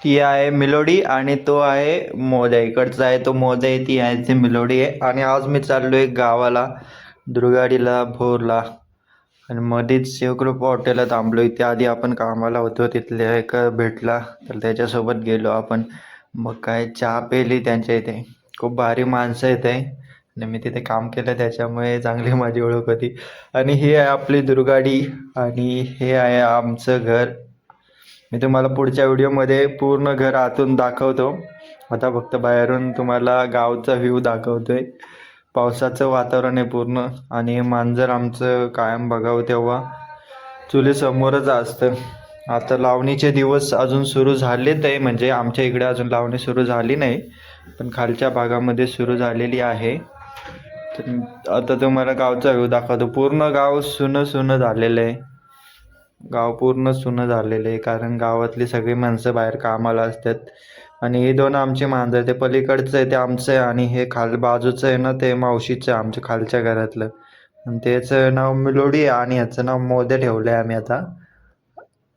ती आहे मिलोडी आणि तो आहे मोद्या. इकडचा आहे तो मोद्या आहे, ती आहे ती मिलोडी आहे. आणि आज मी चाललोय गावाला, दुर्गाडीला, भोरला. आणि मध्येच शिवकृपा हॉटेलला थांबलो. इथे आधी आपण कामाला होतो तिथल्या एक भेटला, तर त्याच्यासोबत गेलो आपण. मग काय चहा पेली त्यांच्या इथे. खूप भारी माणसं आहेत आहे आणि मी तिथे काम केलं त्याच्यामुळे चांगली माझी ओळख होती. आणि ही आहे आपली दुर्गाडी आणि हे आहे आमचं घर. मी तुम्हाला पुढच्या व्हिडिओमध्ये पूर्ण घर आतून दाखवतो. आता फक्त बाहेरून तुम्हाला गावचा व्ह्यू दाखवतोय. पावसाचं वातावरण आहे पूर्ण. आणि हे मांजर आमचं कायम बघावं तेव्हा चुलीसमोरच असतं. आता लावणीचे दिवस अजून सुरू झालेत आहे, म्हणजे आमच्या इकडे अजून लावणी सुरू झाली नाही, पण खालच्या भागामध्ये सुरू झालेली आहे. तर आता तुम्हाला गावचा व्ह्यू दाखवतो. पूर्ण गाव सुनं सुनं झालेलं आहे. गाव पूर्ण सुनं झालेलं आहे, कारण गावातली सगळी माणसं बाहेर कामाला असतात. आणि हे दोन आमचे मांजर, ते पलीकडचं आहे ते आमचं आहे आणि हे खाल बाजूचं आहे ना ते मावशीचं आहे, आमच्या खालच्या घरातलं. आणि त्याचं नाव मिलोडी आहे आणि याचं नाव मोद्या ठेवलं आहे आम्ही. आता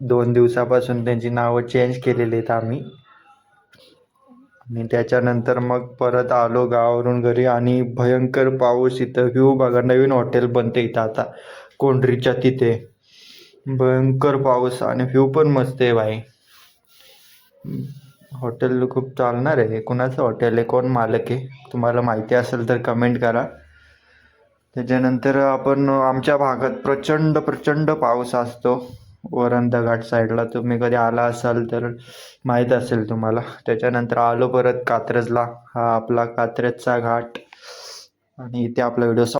2 दिवसापासून त्यांची नावं चेंज केलेली आहेत आम्ही. आणि त्याच्यानंतर मग परत आलो गावावरून घरी. आणि भयंकर पाऊस. इथं व्ह्यू बघा, नवीन हॉटेल बनते इथं आता कोंढरीच्या तिथे. भयंकर पाऊस आणि व्ह्यू पण मस्त आहे भाई. हॉटेल खूप चालणार आहे. कुणाचं हॉटेल आहे, कोण मालक आहे, तुम्हाला माहिती असेल तर कमेंट करा. त्याच्यानंतर आपण आमच्या भागात प्रचंड प्रचंड पाऊस असतो. वरंधा घाट साईडला तुम्ही कधी आला असाल तर माहीत असेल तुम्हाला. त्याच्यानंतर आलो परत कात्रजला. हा आपला कात्रजचा घाट. आणि इथे आपला व्हिडिओ